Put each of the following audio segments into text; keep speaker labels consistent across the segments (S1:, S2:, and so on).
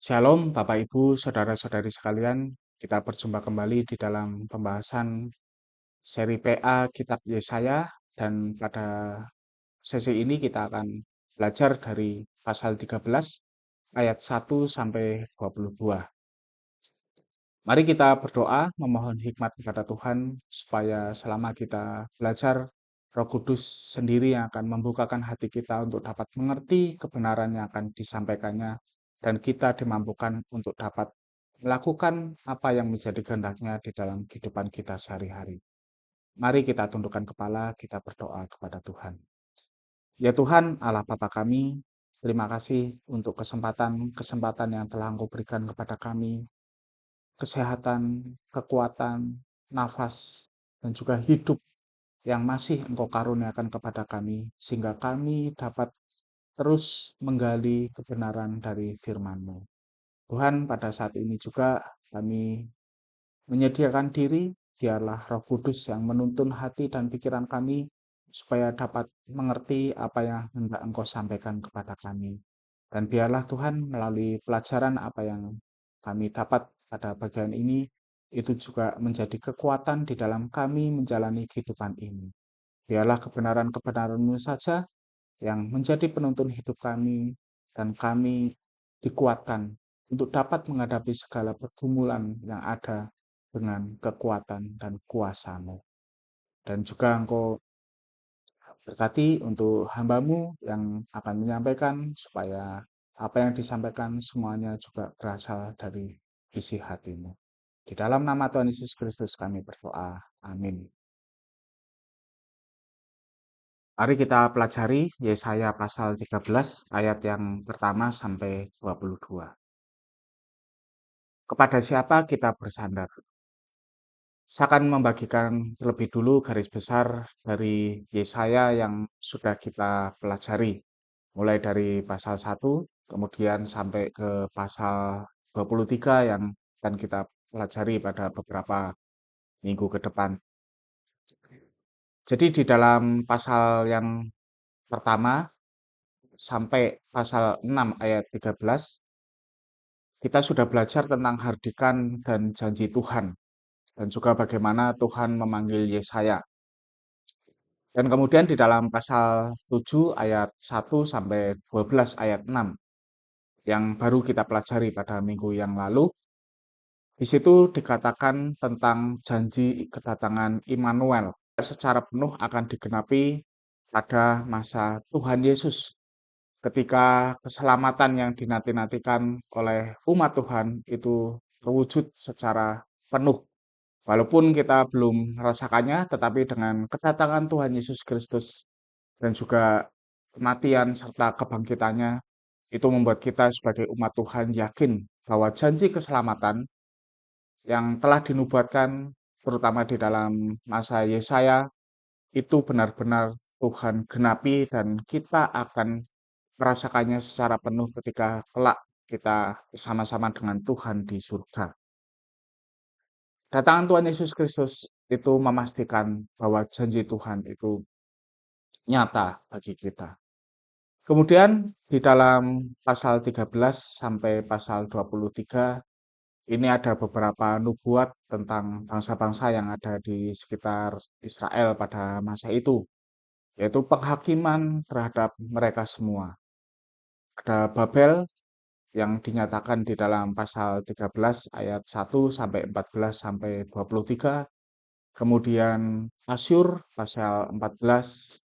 S1: Shalom Bapak Ibu, saudara-saudari sekalian. Kita berjumpa kembali di dalam pembahasan seri PA Kitab Yesaya dan pada sesi ini kita akan belajar dari pasal 13 ayat 1 sampai 22. Mari kita berdoa memohon hikmat kepada Tuhan supaya selama kita belajar, Roh Kudus sendiri yang akan membukakan hati kita untuk dapat mengerti kebenaran yang akan disampaikannya dan kita dimampukan untuk dapat melakukan apa yang menjadi kehendaknya di dalam kehidupan kita sehari-hari. Mari kita tundukkan kepala, kita berdoa kepada Tuhan. Ya Tuhan, Allah Bapa kami, terima kasih untuk kesempatan yang telah Engkau berikan kepada kami, kesehatan, kekuatan, nafas, dan juga hidup yang masih Engkau karuniakan kepada kami, sehingga kami dapat terus menggali kebenaran dari firman-Mu. Tuhan, pada saat ini juga kami menyediakan diri, biarlah Roh Kudus yang menuntun hati dan pikiran kami, supaya dapat mengerti apa yang hendak Engkau sampaikan kepada kami. Dan biarlah Tuhan melalui pelajaran apa yang kami dapat pada bagian ini, itu juga menjadi kekuatan di dalam kami menjalani kehidupan ini. Biarlah kebenaran-kebenaran-Mu saja yang menjadi penuntun hidup kami, dan kami dikuatkan untuk dapat menghadapi segala pergumulan yang ada dengan kekuatan dan kuasa-Mu. Dan juga Engkau berkati untuk hamba-Mu yang akan menyampaikan, supaya apa yang disampaikan semuanya juga berasal dari isi hati-Mu. Di dalam nama Tuhan Yesus Kristus kami berdoa. Amin. Mari kita pelajari Yesaya pasal 13 ayat yang pertama sampai 22. Kepada siapa kita bersandar? Saya akan membagikan terlebih dulu garis besar dari Yesaya yang sudah kita pelajari. Mulai dari pasal 1, kemudian sampai ke pasal 23 yang akan kita pelajari pada beberapa minggu ke depan. Jadi di dalam pasal yang pertama sampai pasal 6 ayat 13, kita sudah belajar tentang hardikan dan janji Tuhan, dan juga bagaimana Tuhan memanggil Yesaya. Dan kemudian di dalam pasal 7 ayat 1 sampai 12 ayat 6 yang baru kita pelajari pada minggu yang lalu, di situ dikatakan tentang janji kedatangan Immanuel secara penuh akan digenapi pada masa Tuhan Yesus, ketika keselamatan yang dinanti-nantikan oleh umat Tuhan itu terwujud secara penuh. Walaupun kita belum merasakannya, tetapi dengan kedatangan Tuhan Yesus Kristus dan juga kematian serta kebangkitannya, itu membuat kita sebagai umat Tuhan yakin bahwa janji keselamatan yang telah dinubuatkan terutama di dalam masa Yesaya itu benar-benar Tuhan genapi, dan kita akan merasakannya secara penuh ketika kelak kita bersama-sama dengan Tuhan di surga. Datangan Tuhan Yesus Kristus itu memastikan bahwa janji Tuhan itu nyata bagi kita. Kemudian di dalam pasal 13 sampai pasal 23 ini ada beberapa nubuat tentang bangsa-bangsa yang ada di sekitar Israel pada masa itu, yaitu penghakiman terhadap mereka semua. Ada Babel yang dinyatakan di dalam pasal 13 ayat 1 sampai 14 sampai 23. Kemudian Asyur pasal 14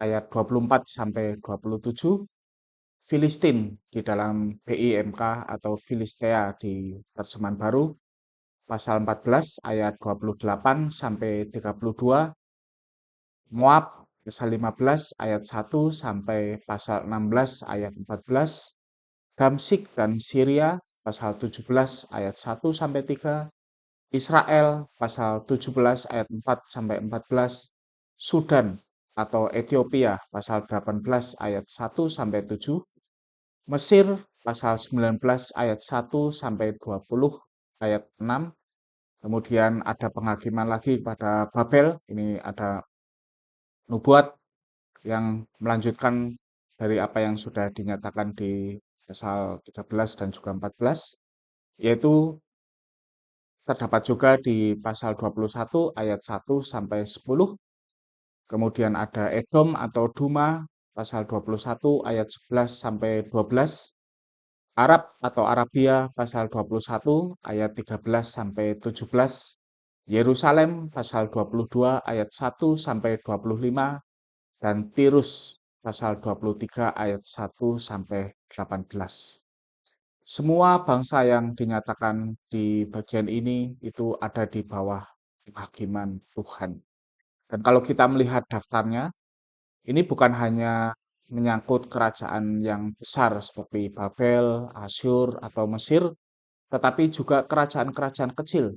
S1: ayat 24 sampai 27. Filistin di dalam BIMK atau Filistea di Terjemahan Baru pasal 14 ayat 28 sampai 32. Moab pasal 15 ayat 1 sampai pasal 16 ayat 14. Damsyik dan Syria pasal 17 ayat 1 sampai 3. Israel pasal 17 ayat 4 sampai 14. Sudan atau Ethiopia pasal 18 ayat 1 sampai 7. Mesir pasal 19 ayat 1 sampai 20 ayat 6. Kemudian ada penghakiman lagi pada Babel. Ini ada nubuat yang melanjutkan dari apa yang sudah dinyatakan di pasal 13 dan juga 14, yaitu terdapat juga di pasal 21 ayat 1 sampai 10. Kemudian ada Edom atau Duma pasal 21 ayat 11 sampai 12. Arab atau Arabia pasal 21 ayat 13 sampai 17. Yerusalem pasal 22 ayat 1 sampai 25 dan Tirus pasal 23 ayat 1 sampai 18. Semua bangsa yang dinyatakan di bagian ini itu ada di bawah penghakiman Tuhan. Dan kalau kita melihat daftarnya, ini bukan hanya menyangkut kerajaan yang besar seperti Babel, Asyur, atau Mesir, tetapi juga kerajaan-kerajaan kecil.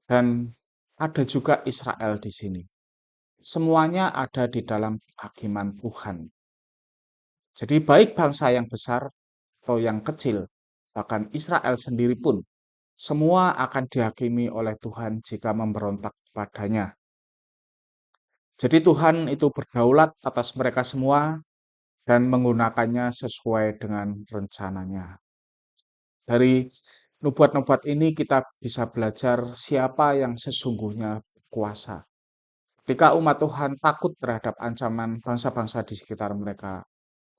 S1: Dan ada juga Israel di sini. Semuanya ada di dalam penghakiman Tuhan. Jadi baik bangsa yang besar atau yang kecil, bahkan Israel sendiri pun, semua akan dihakimi oleh Tuhan jika memberontak kepadanya. Jadi Tuhan itu berdaulat atas mereka semua dan menggunakannya sesuai dengan rencananya. Dari nubuat-nubuat ini kita bisa belajar siapa yang sesungguhnya berkuasa. Ketika umat Tuhan takut terhadap ancaman bangsa-bangsa di sekitar mereka,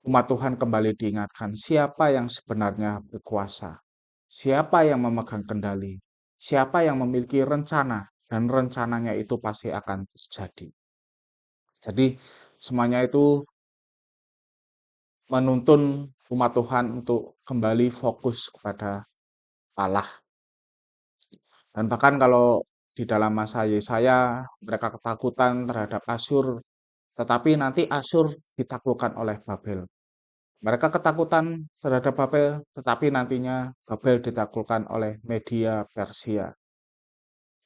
S1: umat Tuhan kembali diingatkan siapa yang sebenarnya berkuasa, siapa yang memegang kendali, siapa yang memiliki rencana, dan rencananya itu pasti akan terjadi. Jadi semuanya itu menuntun umat Tuhan untuk kembali fokus kepada Allah. Dan bahkan kalau di dalam masa Yesaya mereka ketakutan terhadap Asyur, tetapi nanti Asyur ditaklukkan oleh Babel. Mereka ketakutan terhadap Babel, tetapi nantinya Babel ditaklukkan oleh Media Persia.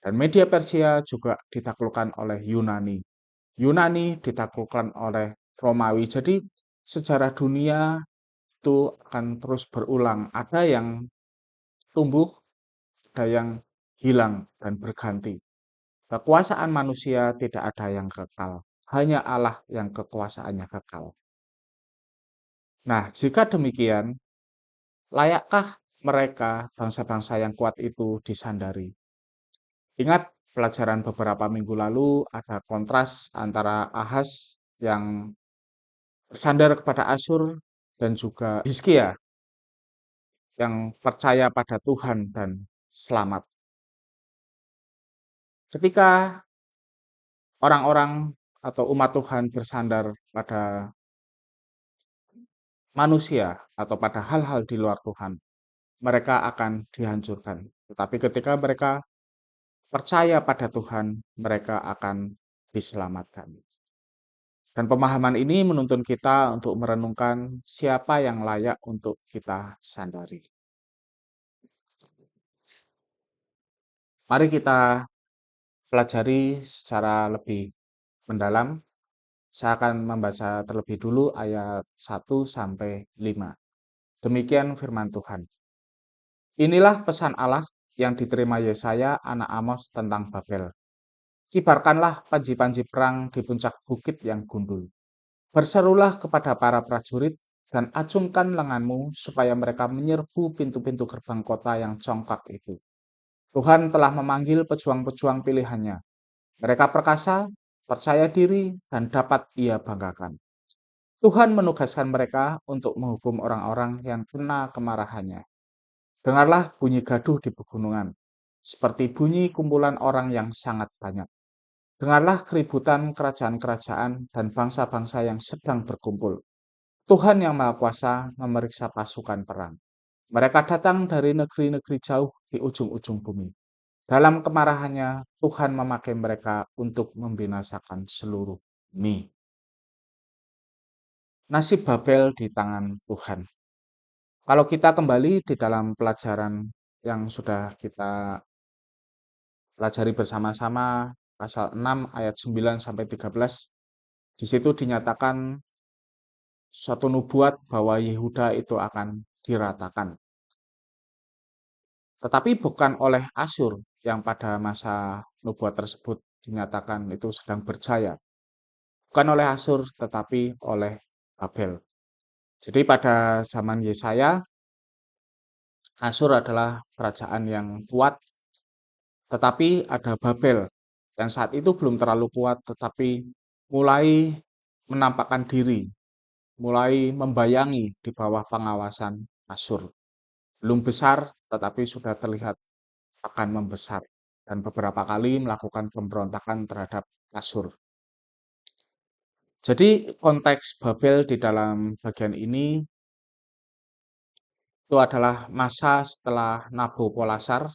S1: Dan Media Persia juga ditaklukkan oleh Yunani. Yunani ditaklukkan oleh Romawi. Jadi sejarah dunia itu akan terus berulang. Ada yang tumbuh, ada yang hilang dan berganti. Kekuasaan manusia tidak ada yang kekal. Hanya Allah yang kekuasaannya kekal. Nah, jika demikian, layakkah mereka, bangsa-bangsa yang kuat itu disandari? Ingat pelajaran beberapa minggu lalu ada kontras antara Ahaz yang bersandar kepada Asyur dan juga Hizkia yang percaya pada Tuhan dan selamat. Ketika orang-orang atau umat Tuhan bersandar pada manusia atau pada hal-hal di luar Tuhan, mereka akan dihancurkan. Tetapi ketika mereka percaya pada Tuhan, mereka akan diselamatkan. Dan pemahaman ini menuntun kita untuk merenungkan siapa yang layak untuk kita sandari. Mari kita pelajari secara lebih mendalam. Saya akan membaca terlebih dulu ayat 1 sampai 5. Demikian firman Tuhan. Inilah pesan Allah yang diterima Yesaya anak Amos tentang Babel. Kibarkanlah panji-panji perang di puncak bukit yang gundul. Berserulah kepada para prajurit dan acungkan lenganmu supaya mereka menyerbu pintu-pintu gerbang kota yang congkak itu. Tuhan telah memanggil pejuang-pejuang pilihannya. Mereka perkasa, percaya diri, dan dapat ia banggakan. Tuhan menugaskan mereka untuk menghukum orang-orang yang kena kemarahannya. Dengarlah bunyi gaduh di pegunungan, seperti bunyi kumpulan orang yang sangat banyak. Dengarlah keributan kerajaan-kerajaan dan bangsa-bangsa yang sedang berkumpul. Tuhan yang Maha Kuasa memeriksa pasukan perang. Mereka datang dari negeri-negeri jauh di ujung-ujung bumi. Dalam kemarahannya, Tuhan memakai mereka untuk membinasakan seluruh bumi. Nasib Babel di tangan Tuhan. Kalau kita kembali di dalam pelajaran yang sudah kita pelajari bersama-sama, pasal 6 ayat 9 sampai 13, di situ dinyatakan suatu nubuat bahwa Yehuda itu akan diratakan. Tetapi bukan oleh Asyur yang pada masa nubuat tersebut dinyatakan itu sedang berjaya. Bukan oleh Asyur, tetapi oleh Babel. Jadi pada zaman Yesaya, Asyur adalah kerajaan yang kuat, tetapi ada Babel yang saat itu belum terlalu kuat, tetapi mulai menampakkan diri, mulai membayangi di bawah pengawasan Asyur. Belum besar, tetapi sudah terlihat akan membesar dan beberapa kali melakukan pemberontakan terhadap Asyur. Jadi konteks Babel di dalam bagian ini itu adalah masa setelah Nabopolassar,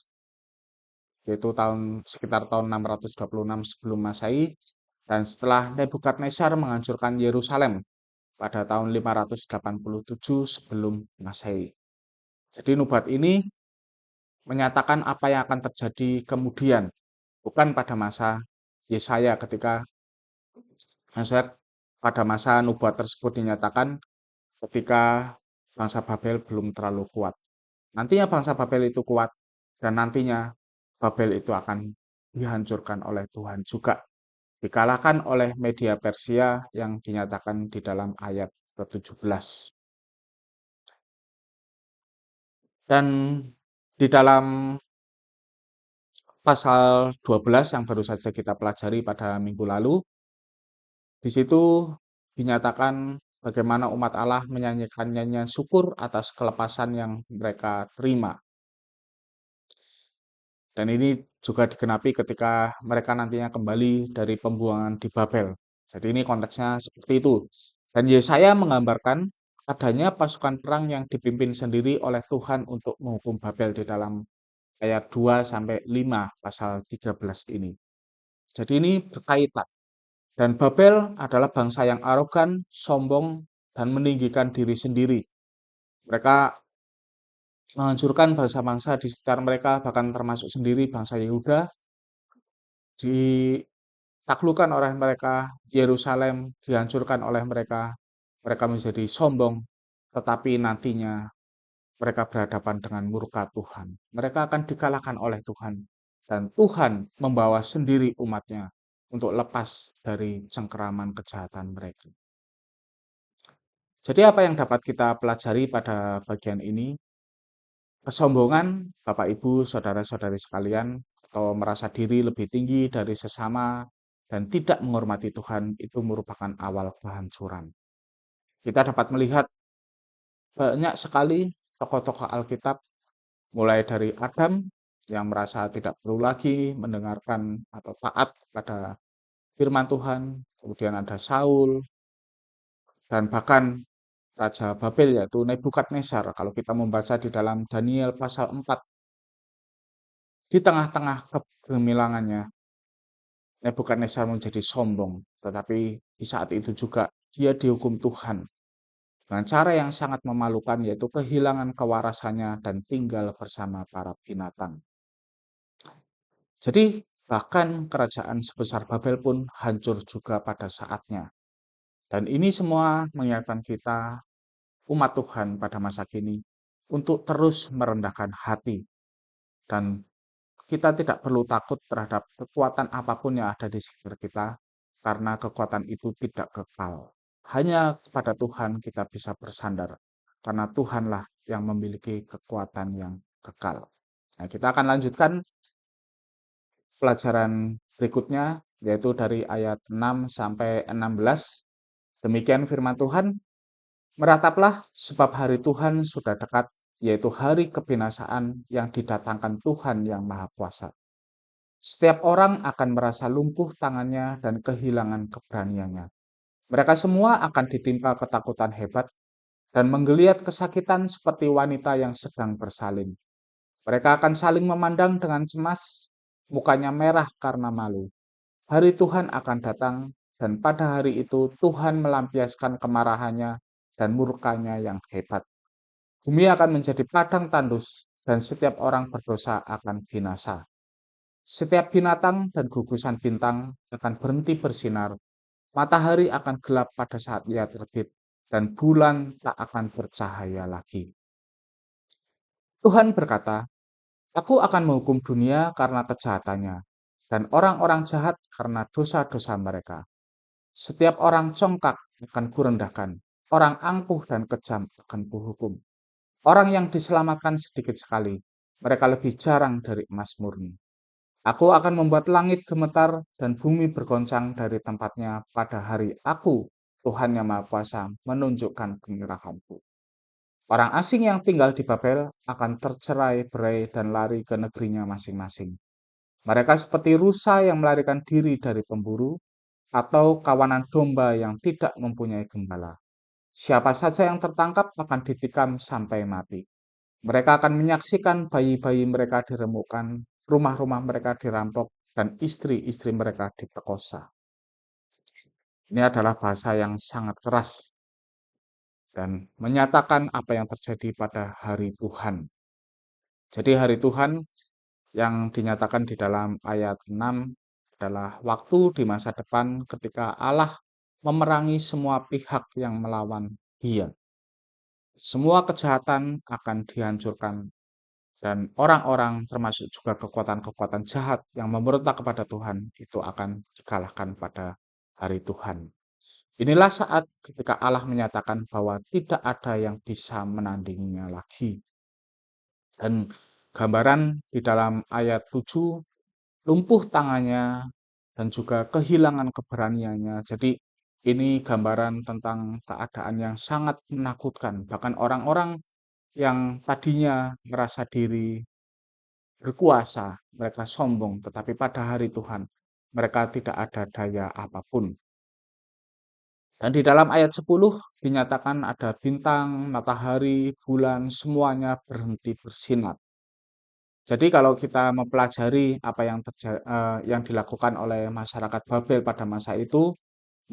S1: yaitu sekitar tahun 626 sebelum Masehi, dan setelah Nebukadnezar menghancurkan Yerusalem pada tahun 587 sebelum Masehi. Jadi nubuat ini menyatakan apa yang akan terjadi kemudian, bukan pada masa Yesaya ketika pada masa nubuat tersebut dinyatakan ketika bangsa Babel belum terlalu kuat. Nantinya bangsa Babel itu kuat dan nantinya Babel itu akan dihancurkan oleh Tuhan juga. Dikalahkan oleh media Persia yang dinyatakan di dalam ayat ke-17. Dan di dalam pasal 12 yang baru saja kita pelajari pada minggu lalu, di situ dinyatakan bagaimana umat Allah menyanyikan nyanyian syukur atas kelepasan yang mereka terima. Dan ini juga digenapi ketika mereka nantinya kembali dari pembuangan di Babel. Jadi ini konteksnya seperti itu. Dan Yesaya menggambarkan adanya pasukan perang yang dipimpin sendiri oleh Tuhan untuk menghukum Babel di dalam ayat 2 sampai 5 pasal 13 ini. Jadi ini berkaitan. Dan Babel adalah bangsa yang arogan, sombong, dan meninggikan diri sendiri. Mereka menghancurkan bangsa-bangsa di sekitar mereka, bahkan termasuk sendiri bangsa Yehuda, ditaklukkan oleh mereka, Yerusalem dihancurkan oleh mereka, mereka menjadi sombong, tetapi nantinya mereka berhadapan dengan murka Tuhan. Mereka akan dikalahkan oleh Tuhan, dan Tuhan membawa sendiri umatnya untuk lepas dari cengkeraman kejahatan mereka. Jadi apa yang dapat kita pelajari pada bagian ini? Kesombongan, Bapak Ibu, saudara-saudari sekalian, atau merasa diri lebih tinggi dari sesama dan tidak menghormati Tuhan itu merupakan awal kehancuran. Kita dapat melihat banyak sekali tokoh-tokoh Alkitab, mulai dari Adam yang merasa tidak perlu lagi mendengarkan atau taat pada firman Tuhan, kemudian ada Saul, dan bahkan Raja Babel yaitu Nebukadnezar. Kalau kita membaca di dalam Daniel pasal 4, di tengah-tengah kegemilangannya, Nebukadnezar menjadi sombong, tetapi di saat itu juga dia dihukum Tuhan dengan cara yang sangat memalukan, yaitu kehilangan kewarasannya dan tinggal bersama para binatang. Jadi bahkan kerajaan sebesar Babel pun hancur juga pada saatnya. Dan ini semua mengingatkan kita, umat Tuhan pada masa kini, untuk terus merendahkan hati. Dan kita tidak perlu takut terhadap kekuatan apapun yang ada di sekitar kita, karena kekuatan itu tidak kekal. Hanya kepada Tuhan kita bisa bersandar, karena Tuhanlah yang memiliki kekuatan yang kekal. Nah, kita akan lanjutkan pelajaran berikutnya, yaitu dari ayat 6 sampai 16. Demikian firman Tuhan, merataplah sebab hari Tuhan sudah dekat, yaitu hari kebinasaan yang didatangkan Tuhan yang Maha Kuasa. Setiap orang akan merasa lumpuh tangannya dan kehilangan keberaniannya. Mereka semua akan ditimpa ketakutan hebat dan menggeliat kesakitan seperti wanita yang sedang bersalin. Mereka akan saling memandang dengan cemas, mukanya merah karena malu. Hari Tuhan akan datang, dan pada hari itu Tuhan melampiaskan kemarahannya dan murkanya yang hebat. Bumi akan menjadi padang tandus, dan setiap orang berdosa akan binasa. Setiap binatang dan gugusan bintang akan berhenti bersinar. Matahari akan gelap pada saat ia terbit, dan bulan tak akan bercahaya lagi. Tuhan berkata, Aku akan menghukum dunia karena kejahatannya, dan orang-orang jahat karena dosa-dosa mereka. Setiap orang congkak akan kurendahkan, orang angkuh dan kejam akan kuhukum. Orang yang diselamatkan sedikit sekali, mereka lebih jarang dari emas murni. Aku akan membuat langit gemetar dan bumi bergoncang dari tempatnya pada hari aku, Tuhan Yang Maha Kuasa, menunjukkan kemurahan-Ku. Orang asing yang tinggal di Babel akan tercerai-berai dan lari ke negerinya masing-masing. Mereka seperti rusa yang melarikan diri dari pemburu atau kawanan domba yang tidak mempunyai gembala. Siapa saja yang tertangkap akan ditikam sampai mati. Mereka akan menyaksikan bayi-bayi mereka diremukkan, rumah-rumah mereka dirampok, dan istri-istri mereka diperkosa. Ini adalah bahasa yang sangat keras dan menyatakan apa yang terjadi pada hari Tuhan. Jadi hari Tuhan yang dinyatakan di dalam ayat 6 adalah waktu di masa depan ketika Allah memerangi semua pihak yang melawan Dia. Semua kejahatan akan dihancurkan dan orang-orang termasuk juga kekuatan-kekuatan jahat yang memberontak kepada Tuhan itu akan dikalahkan pada hari Tuhan. Inilah saat ketika Allah menyatakan bahwa tidak ada yang bisa menandinginya lagi. Dan gambaran di dalam ayat 7, lumpuh tangannya dan juga kehilangan keberaniannya. Jadi ini gambaran tentang keadaan yang sangat menakutkan. Bahkan orang-orang yang tadinya merasa diri berkuasa, mereka sombong, tetapi pada hari Tuhan mereka tidak ada daya apapun. Dan di dalam ayat 10 dinyatakan ada bintang, matahari, bulan, semuanya berhenti bersinar. Jadi kalau kita mempelajari apa yang dilakukan oleh masyarakat Babel pada masa itu,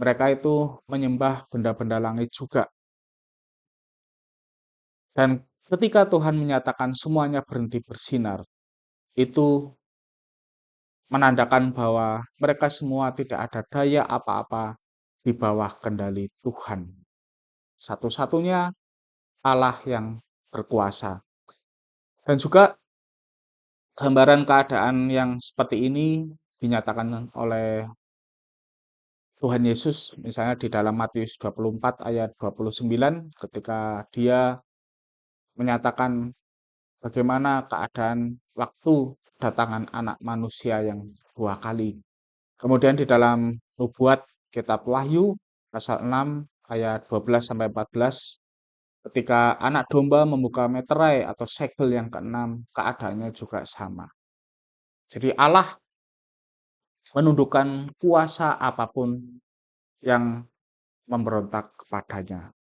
S1: mereka itu menyembah benda-benda langit juga. Dan ketika Tuhan menyatakan semuanya berhenti bersinar, itu menandakan bahwa mereka semua tidak ada daya apa-apa di bawah kendali Tuhan. Satu-satunya Allah yang berkuasa. Dan juga gambaran keadaan yang seperti ini dinyatakan oleh Tuhan Yesus misalnya di dalam Matius 24 ayat 29 ketika dia menyatakan bagaimana keadaan waktu kedatangan anak manusia yang dua kali. Kemudian di dalam nubuat kitab Wahyu pasal 6 ayat 12 sampai 14 ketika anak domba membuka meterai atau segel yang keenam, keadaannya juga sama. Jadi Allah menundukkan kuasa apapun yang memberontak kepadanya.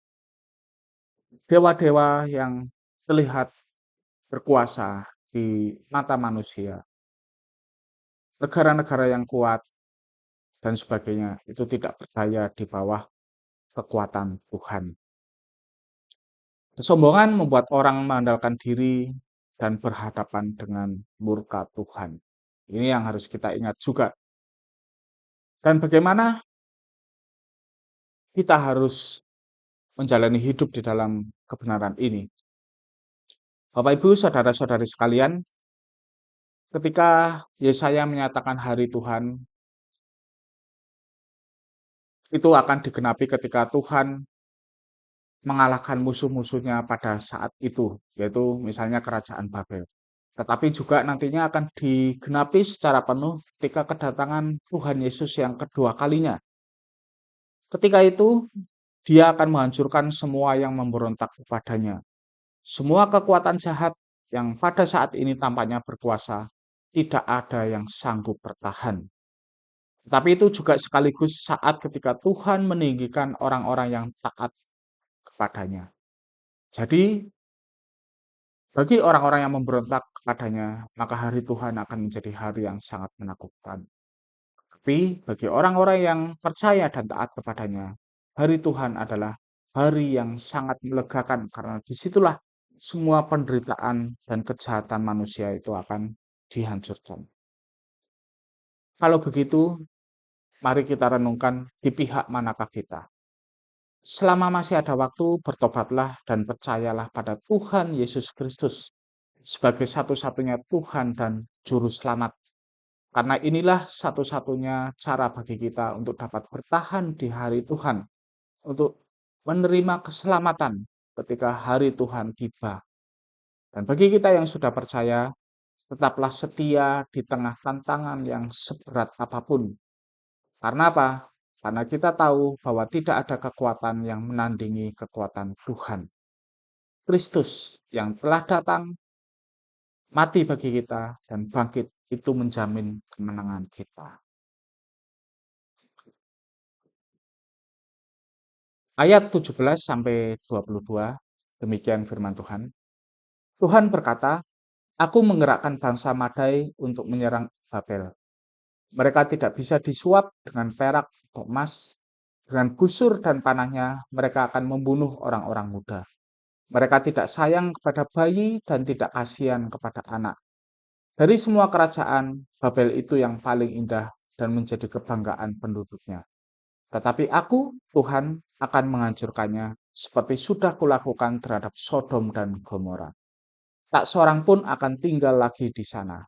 S1: Dewa-dewa yang terlihat berkuasa di mata manusia, negara-negara yang kuat, dan sebagainya, itu tidak berdaya di bawah kekuatan Tuhan. Kesombongan membuat orang mengandalkan diri dan berhadapan dengan murka Tuhan. Ini yang harus kita ingat juga. Dan bagaimana kita harus menjalani hidup di dalam kebenaran ini. Bapak Ibu, saudara-saudari sekalian, ketika Yesaya menyatakan hari Tuhan, itu akan digenapi ketika Tuhan mengalahkan musuh-musuhnya pada saat itu, yaitu misalnya kerajaan Babel. Tetapi juga nantinya akan digenapi secara penuh ketika kedatangan Tuhan Yesus yang kedua kalinya. Ketika itu, Dia akan menghancurkan semua yang memberontak kepadanya. Semua kekuatan jahat yang pada saat ini tampaknya berkuasa, tidak ada yang sanggup bertahan. Tapi itu juga sekaligus saat ketika Tuhan meninggikan orang-orang yang taat kepadanya. Jadi, bagi orang-orang yang memberontak kepadanya, maka hari Tuhan akan menjadi hari yang sangat menakutkan. Tapi bagi orang-orang yang percaya dan taat kepadanya, hari Tuhan adalah hari yang sangat melegakan karena disitulah semua penderitaan dan kejahatan manusia itu akan dihancurkan. Kalau begitu, mari kita renungkan di pihak manakah kita. Selama masih ada waktu, bertobatlah dan percayalah pada Tuhan Yesus Kristus sebagai satu-satunya Tuhan dan Juru Selamat. Karena inilah satu-satunya cara bagi kita untuk dapat bertahan di hari Tuhan, untuk menerima keselamatan ketika hari Tuhan tiba. Dan bagi kita yang sudah percaya, tetaplah setia di tengah tantangan yang seberat apapun. Karena apa? Karena kita tahu bahwa tidak ada kekuatan yang menandingi kekuatan Tuhan. Kristus yang telah datang, mati bagi kita, dan bangkit itu menjamin kemenangan kita. Ayat 17 sampai 22, demikian firman Tuhan. Tuhan berkata, Aku menggerakkan bangsa Madai untuk menyerang Babel. Mereka tidak bisa disuap dengan perak atau emas. Dengan busur dan panahnya, mereka akan membunuh orang-orang muda. Mereka tidak sayang kepada bayi dan tidak kasihan kepada anak. Dari semua kerajaan, Babel itu yang paling indah dan menjadi kebanggaan penduduknya. Tetapi aku, Tuhan, akan menghancurkannya seperti sudah kulakukan terhadap Sodom dan Gomora. Tak seorang pun akan tinggal lagi di sana.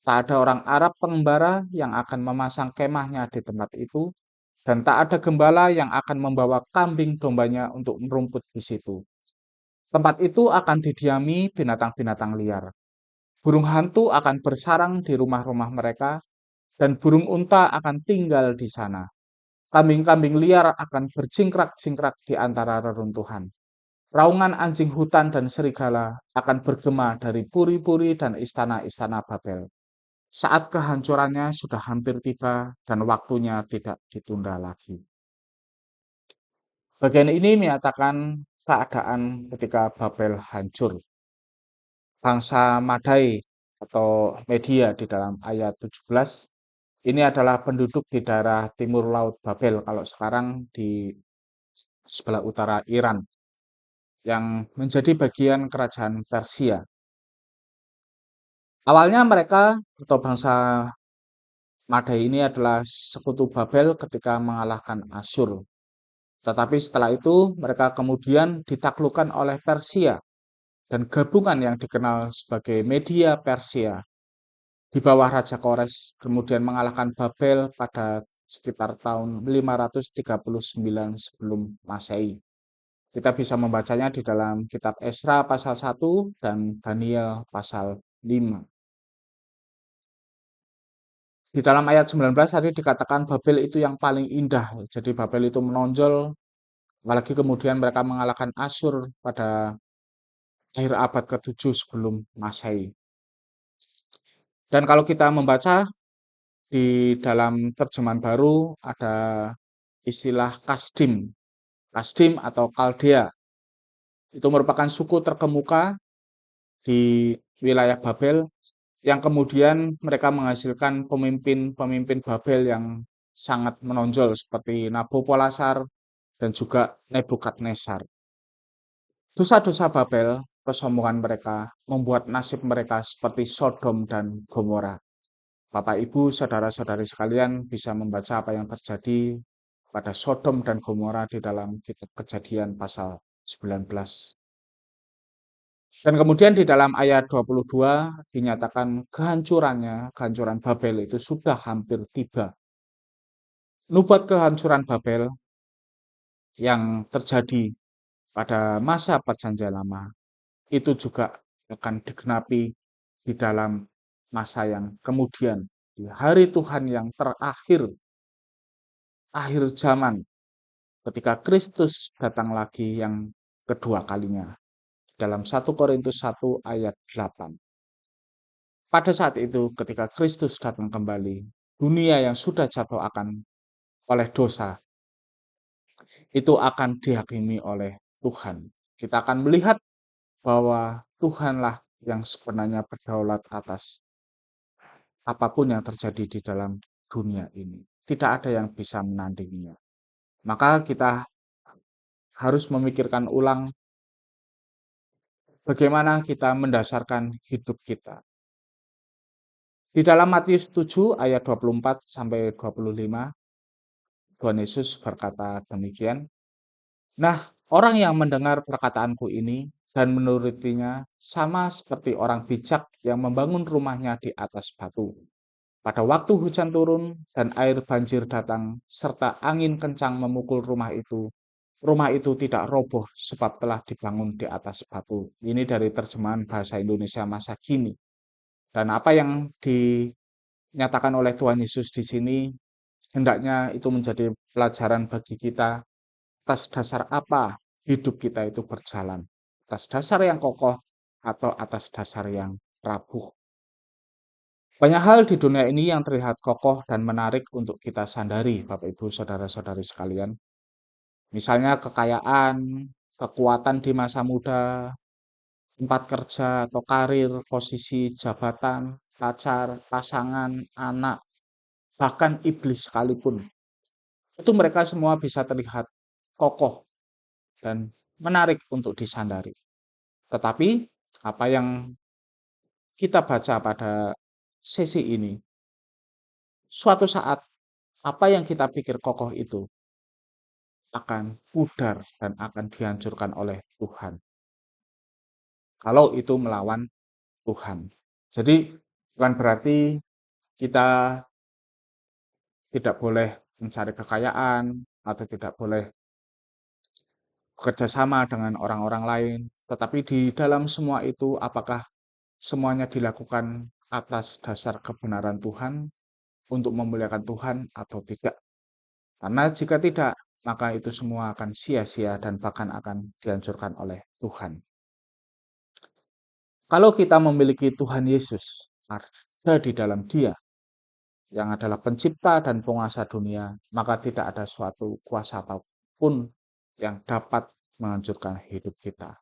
S1: Tak ada orang Arab pengembara yang akan memasang kemahnya di tempat itu, dan tak ada gembala yang akan membawa kambing dombanya untuk merumput di situ. Tempat itu akan didiami binatang-binatang liar. Burung hantu akan bersarang di rumah-rumah mereka, dan burung unta akan tinggal di sana. Kambing-kambing liar akan berjingkrak-jingkrak di antara reruntuhan. Raungan anjing hutan dan serigala akan bergema dari puri-puri dan istana-istana Babel. Saat kehancurannya sudah hampir tiba dan waktunya tidak ditunda lagi. Bagian ini menyatakan keadaan ketika Babel hancur. Bangsa Madai atau Media di dalam ayat 17 ini adalah penduduk di daerah timur laut Babel, kalau sekarang di sebelah utara Iran, yang menjadi bagian kerajaan Persia. Awalnya mereka atau bangsa Madai ini adalah sekutu Babel ketika mengalahkan Asyur. Tetapi setelah itu mereka kemudian ditaklukkan oleh Persia dan gabungan yang dikenal sebagai Media Persia di bawah Raja Kores kemudian mengalahkan Babel pada sekitar tahun 539 sebelum Masehi. Kita bisa membacanya di dalam kitab Esra pasal 1 dan Daniel pasal 5. Di dalam ayat 19 tadi dikatakan Babel itu yang paling indah. Jadi Babel itu menonjol, apalagi kemudian mereka mengalahkan Asyur pada akhir abad ke-7 sebelum Masehi. Dan kalau kita membaca di dalam terjemahan baru ada istilah Kasdim. Kasdim atau Kaldea. Itu merupakan suku terkemuka di wilayah Babel yang kemudian mereka menghasilkan pemimpin-pemimpin Babel yang sangat menonjol seperti Nabopolassar dan juga Nebukadnezar. Dosa-dosa Babel, kesombongan mereka, membuat nasib mereka seperti Sodom dan Gomora. Bapak, Ibu, saudara-saudari sekalian bisa membaca apa yang terjadi pada Sodom dan Gomora di dalam kitab Kejadian pasal 19. Dan kemudian di dalam ayat 22 dinyatakan kehancuran Babel itu sudah hampir tiba. Nubuat kehancuran Babel yang terjadi pada masa perjanjian lama itu juga akan digenapi di dalam masa yang kemudian, di hari Tuhan yang terakhir, akhir zaman, ketika Kristus datang lagi yang kedua kalinya. Dalam 1 Korintus 1 ayat 8. Pada saat itu, ketika Kristus datang kembali, dunia yang sudah jatuh akan oleh dosa, itu akan dihakimi oleh Tuhan. Kita akan melihat bahwa Tuhanlah yang sebenarnya berdaulat atas apapun yang terjadi di dalam dunia ini. Tidak ada yang bisa menandinginya. Maka kita harus memikirkan ulang bagaimana kita mendasarkan hidup kita. Di dalam Matius 7 ayat 24 sampai 25, Tuhan Yesus berkata demikian. Nah, orang yang mendengar perkataanku ini dan menurutinya sama seperti orang bijak yang membangun rumahnya di atas batu. Pada waktu hujan turun dan air banjir datang, serta angin kencang memukul rumah itu, rumah itu tidak roboh sebab telah dibangun di atas batu. Ini dari terjemahan bahasa Indonesia masa kini. Dan apa yang dinyatakan oleh Tuhan Yesus di sini hendaknya itu menjadi pelajaran bagi kita atas dasar apa hidup kita itu berjalan. Atas dasar yang kokoh atau atas dasar yang rapuh. Banyak hal di dunia ini yang terlihat kokoh dan menarik untuk kita sandari, Bapak Ibu, saudara-saudari sekalian. Misalnya kekayaan, kekuatan di masa muda, tempat kerja atau karir, posisi jabatan, pacar, pasangan, anak, bahkan iblis sekalipun. Itu mereka semua bisa terlihat kokoh dan menarik untuk disandari. Tetapi apa yang kita baca pada sesi ini, suatu saat apa yang kita pikir kokoh itu akan pudar dan akan dihancurkan oleh Tuhan. Kalau itu melawan Tuhan. Jadi bukan berarti kita tidak boleh mencari kekayaan atau tidak boleh bekerja sama dengan orang-orang lain. Tetapi di dalam semua itu apakah semuanya dilakukan atas dasar kebenaran Tuhan untuk memuliakan Tuhan atau tidak? Karena jika tidak, maka itu semua akan sia-sia dan bahkan akan dihancurkan oleh Tuhan. Kalau kita memiliki Tuhan Yesus ada di dalam Dia, yang adalah pencipta dan penguasa dunia, maka tidak ada suatu kuasa apapun yang dapat menghancurkan hidup kita.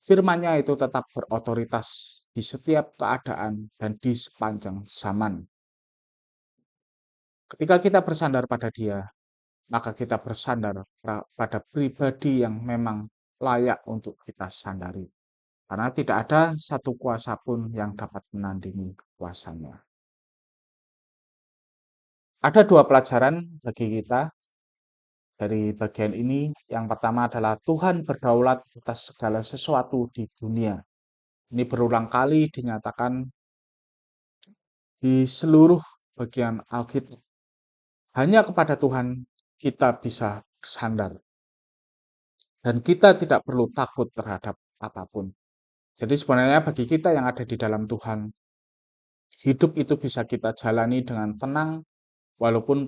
S1: Firman-Nya itu tetap berotoritas di setiap keadaan dan di sepanjang zaman. Ketika kita bersandar pada Dia, maka kita bersandar pada pribadi yang memang layak untuk kita sandari. Karena tidak ada satu kuasa pun yang dapat menandingi kuasanya. Ada dua pelajaran bagi kita dari bagian ini. Yang pertama adalah Tuhan berdaulat atas segala sesuatu di dunia. Ini berulang kali dinyatakan di seluruh bagian Alkitab. Hanya kepada Tuhan kita bisa bersandar. Dan kita tidak perlu takut terhadap apapun. Jadi sebenarnya bagi kita yang ada di dalam Tuhan, hidup itu bisa kita jalani dengan tenang, walaupun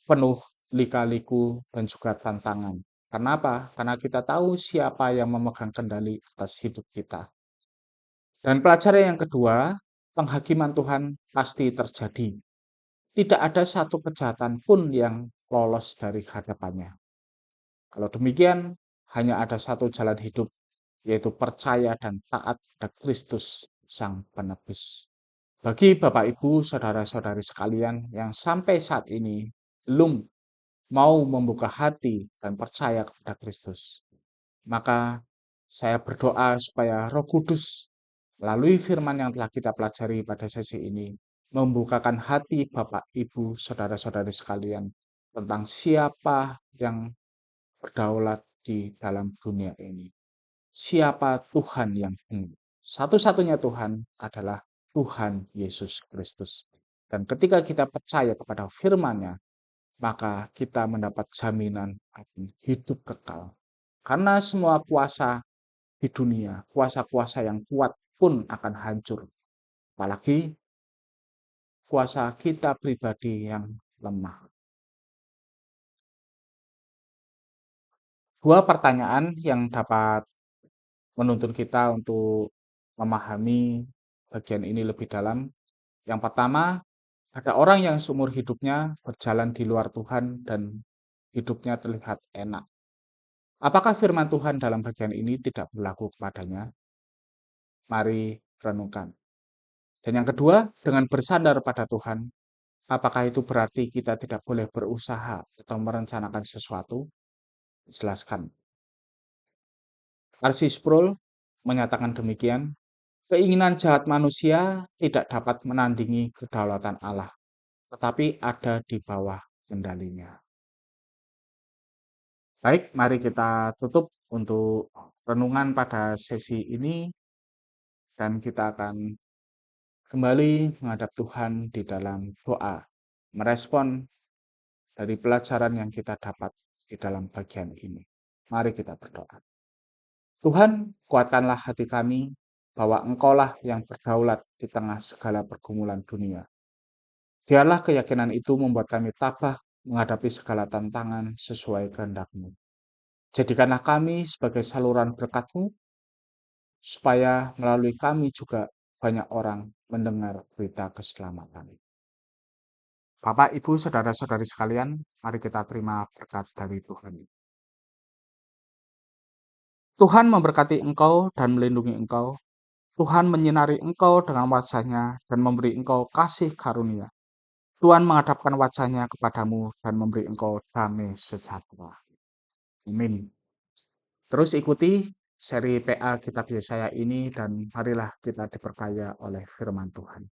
S1: penuh lika-liku dan juga tantangan. Karena apa? Karena kita tahu siapa yang memegang kendali atas hidup kita. Dan pelajaran yang kedua, penghakiman Tuhan pasti terjadi. Tidak ada satu kejahatan pun yang lolos dari hadapannya. Kalau demikian, hanya ada satu jalan hidup, yaitu percaya dan taat pada Kristus, Sang Penebus. Bagi Bapak Ibu, saudara-saudari sekalian yang sampai saat ini belum mau membuka hati dan percaya kepada Kristus, maka saya berdoa supaya Roh Kudus melalui firman yang telah kita pelajari pada sesi ini membukakan hati Bapak, Ibu, saudara-saudari sekalian tentang siapa yang berdaulat di dalam dunia ini. Siapa Tuhan yang benar? Satu-satunya Tuhan adalah Tuhan Yesus Kristus. Dan ketika kita percaya kepada firman-Nya, maka kita mendapat jaminan akan hidup kekal. Karena semua kuasa di dunia, kuasa-kuasa yang kuat pun akan hancur. Apalagi kuasa kita pribadi yang lemah. Dua pertanyaan yang dapat menuntun kita untuk memahami bagian ini lebih dalam. Yang pertama, ada orang yang seumur hidupnya berjalan di luar Tuhan dan hidupnya terlihat enak. Apakah firman Tuhan dalam bagian ini tidak berlaku kepadanya? Mari renungkan. Dan yang kedua, dengan bersandar pada Tuhan, apakah itu berarti kita tidak boleh berusaha atau merencanakan sesuatu? Jelaskan. R.C. Sproul menyatakan demikian, keinginan jahat manusia tidak dapat menandingi kedaulatan Allah, tetapi ada di bawah kendalinya. Baik, mari kita tutup untuk renungan pada sesi ini dan kita akan kembali menghadap Tuhan di dalam doa, merespon dari pelajaran yang kita dapat di dalam bagian ini. Mari kita berdoa. Tuhan, kuatkanlah hati kami bahwa Engkaulah yang berdaulat di tengah segala pergumulan dunia. Biarlah keyakinan itu membuat kami tabah menghadapi segala tantangan sesuai kehendak-Mu. Jadikanlah kami sebagai saluran berkat-Mu, supaya melalui kami juga banyak orang mendengar berita keselamatan. Bapak, Ibu, saudara-saudari sekalian, mari kita terima berkat dari Tuhan. Tuhan memberkati engkau dan melindungi engkau. Tuhan menyinari engkau dengan wajah-Nya dan memberi engkau kasih karunia. Tuhan menghadapkan wajah-Nya kepadamu dan memberi engkau damai sejahtera. Amin. Terus ikuti seri PA Kitab Yesaya ini dan marilah kita diperkaya oleh firman Tuhan.